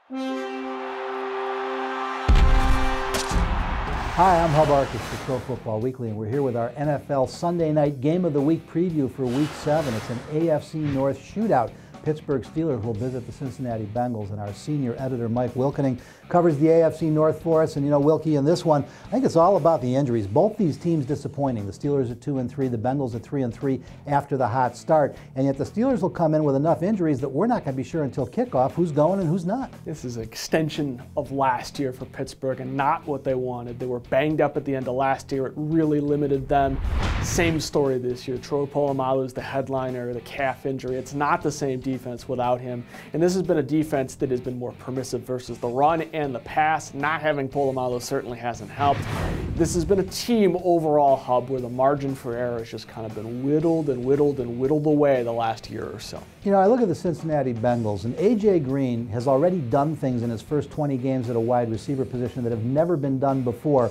Hi, I'm Hub Arkus for Pro Football Weekly, and we're here with our NFL Sunday Night Game of the Week preview for Week 7. It's an AFC North shootout. Pittsburgh Steelers will visit the Cincinnati Bengals, and our senior editor, Mike Wilkening, covers the AFC North for us. And you know, Wilkie, in this one, I think it's all about the injuries. Both these teams disappointing. The Steelers at 2-3, the Bengals at 3-3 after the hot start. And yet the Steelers will come in with enough injuries that we're not going to be sure until kickoff who's going and who's not. This is an extension of last year for Pittsburgh and not what they wanted. They were banged up at the end of last year. It really limited them. Same story this year. Troy Polamalu is the headliner, the calf injury. It's not the same defense without him. And this has been a defense that has been more permissive versus the run and the pass. Not having Polamalu certainly hasn't helped. This has been a team overall, Hub, where the margin for error has just kind of been whittled and whittled and whittled away the last year or so. You know, I look at the Cincinnati Bengals, and A.J. Green has already done things in his first 20 games at a wide receiver position that have never been done before.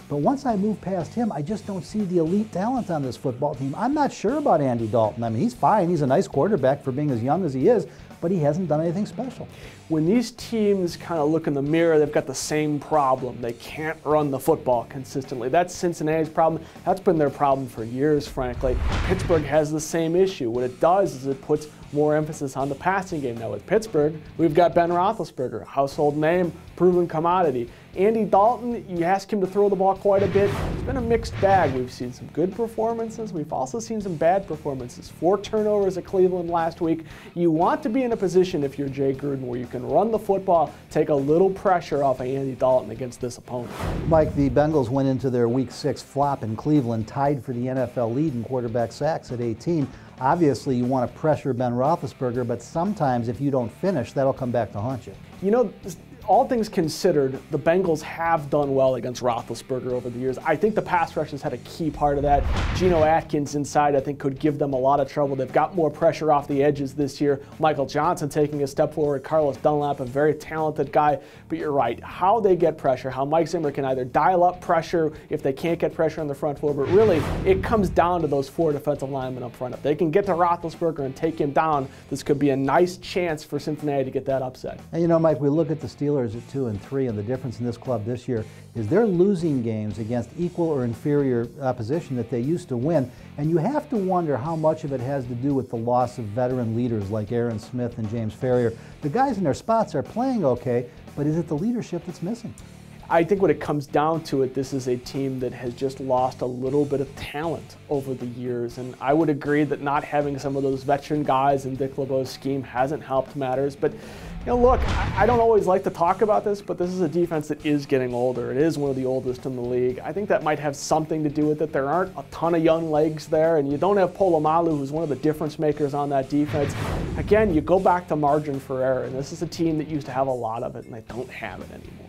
But once I move past him, I just don't see the elite talent on this football team. I'm not sure about Andy Dalton. I mean, he's fine. He's a nice quarterback for being as young as he is, but he hasn't done anything special. When these teams kind of look in the mirror, they've got the same problem. They can't run the football consistently. That's Cincinnati's problem. That's been their problem for years, frankly. Pittsburgh has the same issue. What it does is it puts more emphasis on the passing game. Now with Pittsburgh, we've got Ben Roethlisberger, household name, proven commodity. Andy Dalton, you ask him to throw the ball quite a bit. It's been a mixed bag. We've seen some good performances. We've also seen some bad performances. 4 turnovers at Cleveland last week. You want to be in a position, if you're Jay Gruden, where you can run the football, take a little pressure off of Andy Dalton against this opponent. Mike, the Bengals went into their Week 6 flop in Cleveland, tied for the NFL lead in quarterback sacks at 18. Obviously, you want to pressure Ben Roethlisberger, but sometimes if you don't finish, that'll come back to haunt you. You know, all things considered, the Bengals have done well against Roethlisberger over the years. I think the pass rush has had a key part of that. Geno Atkins inside, I think, could give them a lot of trouble. They've got more pressure off the edges this year. Michael Johnson taking a step forward. Carlos Dunlap, a very talented guy. But you're right, how they get pressure, how Mike Zimmer can either dial up pressure if they can't get pressure on the front four, but really, it comes down to those 4 defensive linemen up front. If they can get to Roethlisberger and take him down, this could be a nice chance for Cincinnati to get that upset. And you know, Mike, we look at the Steelers at 2-3, and the difference in this club this year is they're losing games against equal or inferior opposition that they used to win, and you have to wonder how much of it has to do with the loss of veteran leaders like Aaron Smith and James Ferrier. The guys in their spots are playing okay, but is it the leadership that's missing? I think when it comes down to it, this is a team that has just lost a little bit of talent over the years. And I would agree that not having some of those veteran guys in Dick LeBeau's scheme hasn't helped matters. But, you know, look, I don't always like to talk about this, but this is a defense that is getting older. It is one of the oldest in the league. I think that might have something to do with it. There aren't a ton of young legs there, and you don't have Polamalu, who's one of the difference makers on that defense. Again, you go back to margin for error, and this is a team that used to have a lot of it, and they don't have it anymore.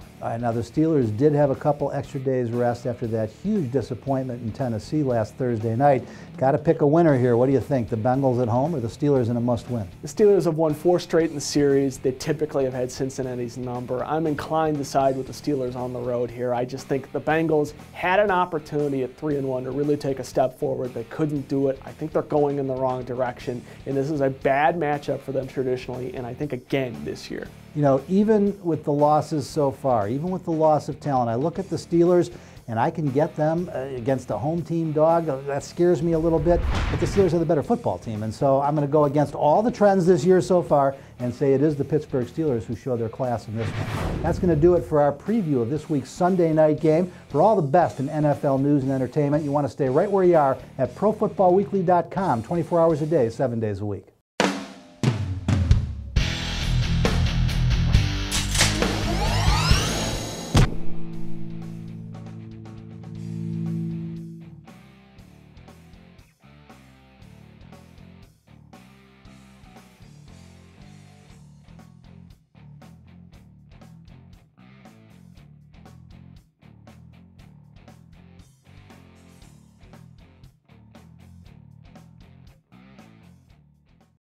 Now, the Steelers did have a couple extra days rest after that huge disappointment in Tennessee last Thursday night. Got to pick a winner here. What do you think, the Bengals at home or the Steelers in a must-win? The Steelers have won 4 straight in the series. They typically have had Cincinnati's number. I'm inclined to side with the Steelers on the road here. I just think the Bengals had an opportunity at 3-1 to really take a step forward. They couldn't do it. I think they're going in the wrong direction, and this is a bad matchup for them traditionally, and I think again this year. You know, even with the losses so far, even with the loss of talent, I look at the Steelers and I can get them against a home team dog. That scares me a little bit, but the Steelers are the better football team. And so I'm going to go against all the trends this year so far and say it is the Pittsburgh Steelers who show their class in this one. That's going to do it for our preview of this week's Sunday night game. For all the best in NFL news and entertainment, you want to stay right where you are at ProFootballWeekly.com, 24 hours a day, 7 days a week.